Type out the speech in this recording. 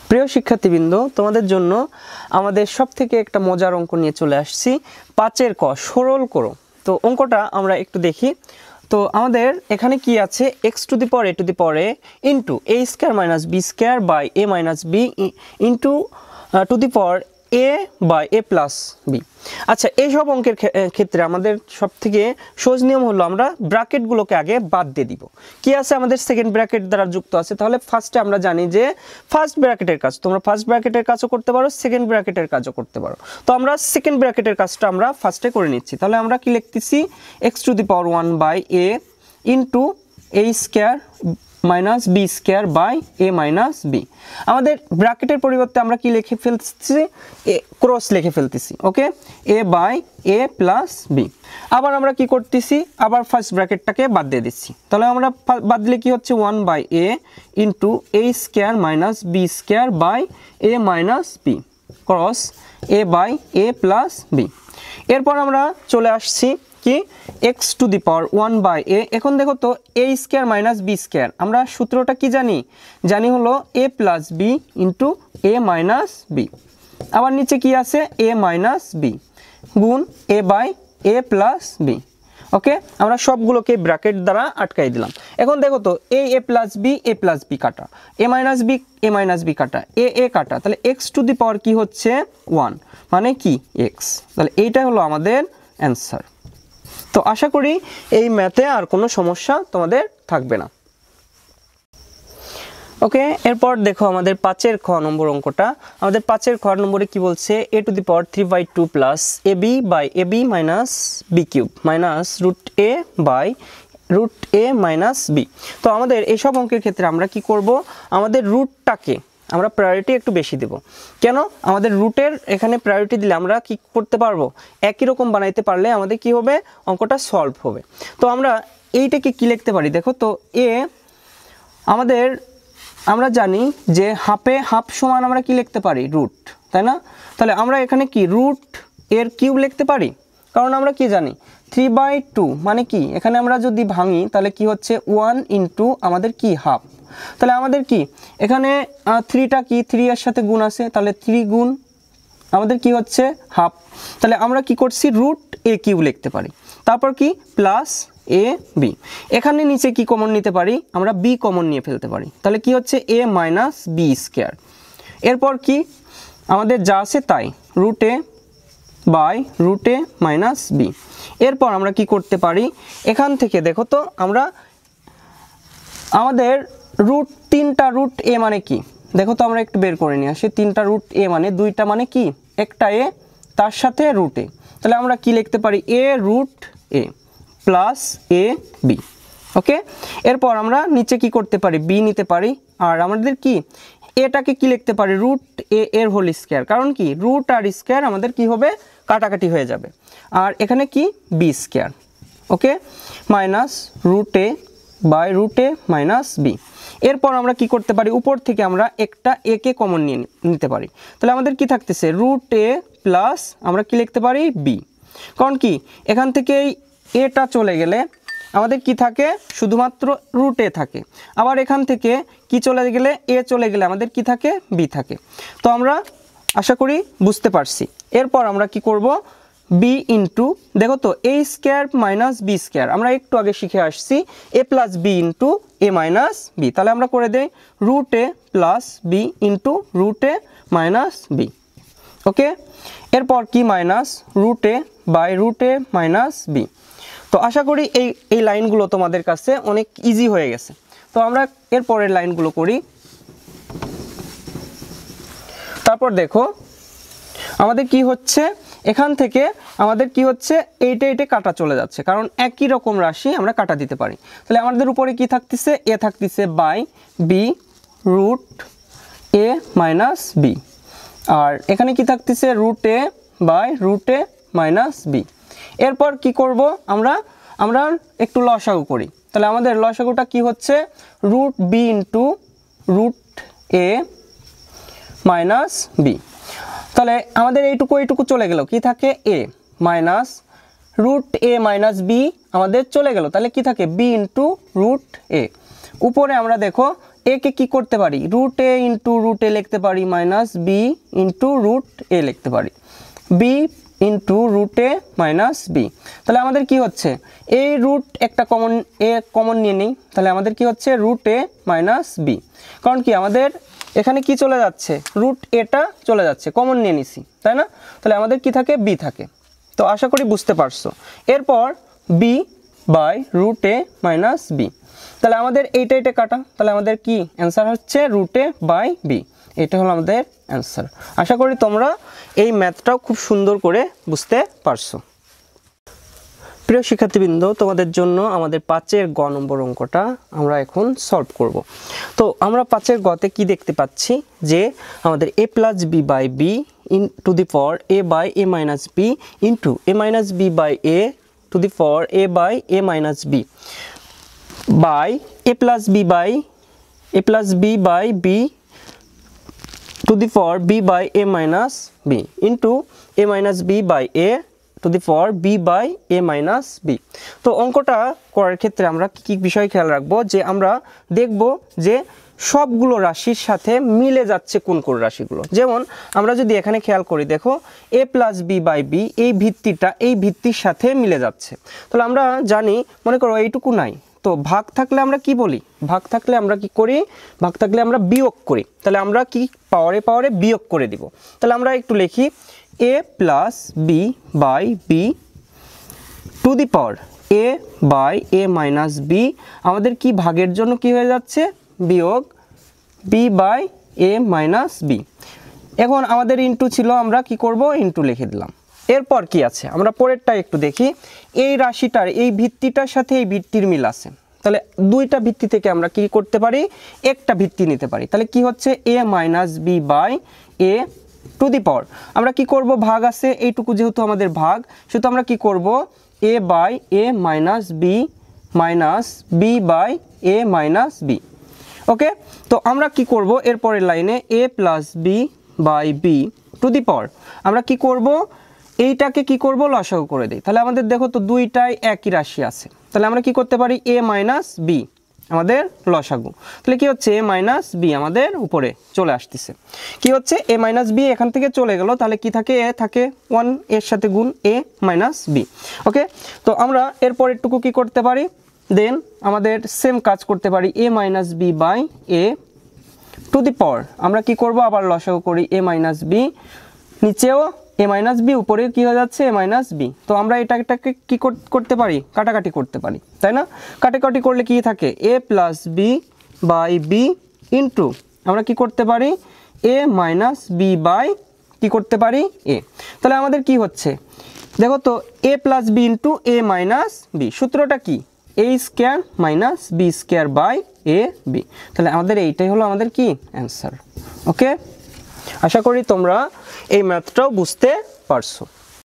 প্রিয় শিক্ষার্থীবৃন্দ, তোমাদের জন্য আমাদের সবথেকে একটা মজার অঙ্ক নিয়ে চলে আসছি। 5 ক সরল করো। তো অঙ্কটা আমরা একটু দেখি। তো আমাদের এখানে কি আছে, x to the power a to the power a into a square minus b square by a minus b into to the power a by a plus b। আচ্ছা, এইসব অঙ্কের ক্ষেত্রে আমাদের সবথেকে সহজ নিয়ম হলো আমরা ব্র্যাকেটগুলোকে আগে বাদ দিয়ে দিব। কি আছে আমাদের সেকেন্ড ব্র্যাকেট দ্বারা যুক্ত আছে, তাহলে ফার্স্টে আমরা জানি যে ফার্স্ট ব্র্যাকেটের কাজ, তোমরা ফার্স্ট ব্র্যাকেটের কাজও করতে পারো, সেকেন্ড ব্র্যাকেটের কাজও করতে পারো। তো আমরা সেকেন্ড ব্র্যাকেটের কাজটা আমরা ফার্স্টে করে নিচ্ছি। তাহলে আমরা কি লিখতেছি, x to the power 1 by a into a square minus B square by A minus B. আমাদের ব্র্যাকেটের পরিবর্তে আমরা কি লিখে ফেলতেছি, ক্রস লিখে ফেলতেছি। ওকে, এ বাই এ প্লাস বি। আবার আমরা কি করতেছি, আবার ফার্স্ট ব্র্যাকেটটাকে বাদ দিয়ে দিচ্ছি। তাহলে আমরা বাদ দিলে কি হচ্ছে, 1 by A into A square minus B square by A minus B cross A by A plus B. এরপর আমরা চলে আসছি কি, x to the power 1 by a। এখন দেখো তো a square minus b square, আমরা সূত্রটা কি জানি হলো a plus b into a minus b। আবার নিচে কি আছে, a মাইনাস b গুণ a by a plus b। Okay, আমরা সবগুলোকে ব্র্যাকেট দ্বারা আটকাই দিলাম। এখন দেখো তো a প্লাস b কাটা, a মাইনাস b কাটা, a কাটা, তাহলে x টু দি পাওয়ার কি হচ্ছে 1, মানে কি x। তাহলে এইটা হলো আমাদের অ্যান্সার। তো আশা করি এই ম্যাথে আর কোনো সমস্যা তোমাদের থাকবে না। ওকে, এরপর দেখো আমাদের 5 খ নম্বর অঙ্কটা। আমাদের 5 খ নম্বরে কি বলছে, a to the power 3/2 plus ab by ab minus b cube minus root a by root a minus b। তো আমাদের এইসব অঙ্কের ক্ষেত্রে আমরা কি করব, আমাদের রুটটাকে আমরা প্রায়োরিটি একটু বেশি দেব। কেন, আমাদের রুটের এখানে প্রায়োরিটি দিলে আমরা কি করতে পারবো, একই রকম বানাইতে পারলে আমাদের কি হবে, অঙ্কটা সলভ হবে। তো আমরা এইটাকে কি লিখতে পারি, দেখো তো আমরা জানি যে হাফে হাফ সমান আমরা কি লিখতে পারি, রুট, তাই না? তাহলে আমরা এখানে কি রুট এর কিউব লিখতে পারি, কারণ আমরা কি জানি 3/2 মানে কি, এখানে আমরা যদি ভাঙি তাহলে কি হচ্ছে 1 ইন্টু আমাদের কি হাফ। তাহলে আমাদের কি এখানে 3টা কি 3 এর সাথে গুণ আছে, তাহলে 3 গুণ আমাদের কি হচ্ছে হাফ। তাহলে আমরা কি করছি, রুট এ কিউব লিখতে পারি। তারপর কি প্লাস এ বি, এখানে নিচে কি কমন নিতে পারি, আমরা বি কমন নিয়ে ফেলতে পারি। তাহলে কি হচ্ছে এ মাইনাস বি স্কয়ার। এরপর কি আমাদের যা আছে তাই, root A by root A minus B. এরপর আমরা কি করতে পারি, এখান থেকে দেখো তো আমাদের তিনটা রুট এ মানে কি, দেখো তো আমরা একটু বের করে নিয়ে আসি। 3টা রুট এ মানে 2টা মানে কি একটা এ, তার সাথে রুট এ। তাহলে আমরা কি লিখতে পারি, এ root A plus A B. Okay, এরপর আমরা নিচে কি করতে পারি, বি নিতে পারি। আর আমাদের কি এটাকে কি লিখতে পারি, রুট এ এর হোল স্কয়ার, কারণ কি রুট আর স্কয়ার আমাদের কি হবে, কাটাকাটি হয়ে যাবে। আর এখানে কি B square. Okay, minus root A by root A minus B. এরপর আমরা কি করতে পারি, উপর থেকে আমরা একটা এ কে কমন নিয়ে নিতে পারি। তাহলে আমাদের কি থাকতেছে, রুট এ প্লাস আমরা কি লিখতে পারি বি, কারণ কি এখান থেকে এটা চলে গেলে আমাদের কি থাকে, শুধুমাত্র রুট এ থাকে। আবার এখান থেকে কি চলে গেলে, এ চলে গেলে আমাদের কি থাকে, বি থাকে। তো আমরা আশা করি বুঝতে পারছি। এরপর আমরা কি করব, বি ইন্টু দেখো তো A square minus B square, আমরা একটু আগে শিখে আসছি A plus B into A minus B. তাহলে আমরা করে দেই root A plus B into root A minus B. Okay, এরপর কি minus root A by root A minus B. তো আশা করি এই লাইনগুলো তোমাদের কাছে অনেক ইজি হয়ে গেছে। তো আমরা এরপরের লাইনগুলো করি। তারপর দেখো আমাদের কি হচ্ছে, এখান থেকে আমাদের কি হচ্ছে, এইটা কাটা চলে যাচ্ছে, কারণ একই রকম রাশি আমরা কাটা দিতে পারি। তাহলে আমাদের উপরে কি থাকতেছে, এ থাকতেছে by B root A minus B. আর এখানে কি থাকতেছে, root A by root A minus B. এরপর কি করব, আমরা একটু লসাগু করি। তাহলে আমাদের লসাগুটা কি হচ্ছে, root B into root A minus B. তাহলে আমাদের এইটুকু চলে গেল, কি থাকে এ minus root A minus B আমাদের চলে গেল। তাহলে কি থাকে, বি ইন্টু রুট এ। উপরে আমরা দেখো এ কে কি করতে পারি রুট এ ইন্টু রুট এ লিখতে পারি মাইনাস বি ইন্টু রুট এ লিখতে পারি B into root A minus B. তাহলে আমাদের কি হচ্ছে এই রুট একটা কমন নিয়ে নিই, তাহলে আমাদের কি হচ্ছে রুট এ মাইনাস বি। কারণ কি আমাদের এখানে কি চলে যাচ্ছে রুট এটা চলে যাচ্ছে, কমন নিয়ে নিছি তাই না, তাহলে আমাদের কি থাকে বি থাকে। তো আশা করি বুঝতে পারছো। এরপর B by root A minus B, তাহলে আমাদের এইটা কাটা, তাহলে আমাদের কি অ্যান্সার হচ্ছে রুট এ বাই বি। এটা হলো আমাদের অ্যান্সার। আশা করি তোমরা এই ম্যাথটাও খুব সুন্দর করে বুঝতে পারছো। প্রিয় শিক্ষার্থীবৃন্দ, তোমাদের জন্য আমাদের 5-এর গ নম্বর অঙ্কটা আমরা এখন সলভ করব। তো আমরা 5-এর গতে কি দেখতে পাচ্ছি যে আমাদের a plus B by B in to the power a by a minus B into a minus B by a to the power a by a minus B by a plus B by b to the power b by a minus b into a minus b by a to the power b by a minus b। তো অঙ্কটা করার ক্ষেত্রে আমরা কি বিষয় খেয়াল রাখবো যে আমরা দেখব যে সবগুলো রাশির সাথে মিলে যাচ্ছে কোন কোন রাশিগুলো। যেমন আমরা যদি এখানে খেয়াল করি দেখো a plus B by B এই ভিত্তিটা এই ভিত্তির সাথে মিলে যাচ্ছে। তাহলে আমরা জানি মনে করো এইটুকু নাই, তো ভাগ থাকলে আমরা কি বলি ভাগ থাকলে আমরা কি করি ভাগ থাকলে আমরা বিয়োগ করি। তাহলে আমরা কি পাওয়ারে বিয়োগ করে দিব। তাহলে আমরা একটু লিখি a plus B by B to the power a by a minus B আমাদের কি ভাগের জন্য কি হয়ে যাচ্ছে বিয়োগ b by a minus B. এখন আমাদের ইনটু ছিল, আমরা কি করব ইনটু লিখে দিলাম। এরপর কি আছে আমরা পরেরটা একটু দেখি। এই রাশিটার এই ভিত্তিটার সাথে এই ভিত্তির মিল আছে, তাহলে দুইটা ভিত্তি থেকে আমরা কি করতে পারি একটা ভিত্তি নিতে পারি। তাহলে কি হচ্ছে a minus B by a to the power আমরা কি করব ভাগ আছে এইটুকু যেহেতু আমাদের ভাগ, সেহেতু আমরা কি করব a by a minus B by a minus B. Okay, তো আমরা কি করব এরপরের লাইনে a plus B by B to the power আমরা কি করব এইটাকে কি করব লসাগু করে দিই। তাহলে আমাদের দেখো তো দুইটাই একই রাশি আছে, তাহলে আমরা কি করতে পারি a মাইনাস বি আমাদের লসাগু। তাহলে কি হচ্ছে a মাইনাস বি আমাদের উপরে চলে আসতেছে। কি হচ্ছে a মাইনাস বি এখান থেকে চলে গেল, তাহলে কি থাকে a থাকে 1 এর সাথে গুণ a মাইনাস বি। ওকে, তো আমরা এরপরেরটুকু কি করতে পারি দেন আমাদের সেম কাজ করতে পারি a minus B by a to the power আমরা কি করব আবার লসাগু করি a মাইনাস বি, নিচেও a মাইনাস বি উপরে কি হয়ে যাচ্ছে a মাইনাস বি। তো আমরা এটাকে কি করতে পারি কাটাকাটি করতে পারি তাই না, কাটাকাটি করলে কি থাকে a plus B by B into আমরা কি করতে পারি a মাইনাস বি বাই কি করতে পারি a। তাহলে আমাদের কি হচ্ছে দেখো তো a plus B into a minus B, সূত্রটা কি a square minus B square by a B. তাহলে আমাদের এইটাই হলো আমাদের কি অ্যান্সার। ওকে, আশা করি তোমরা এই ম্যাথটাও বুঝতে পারছো।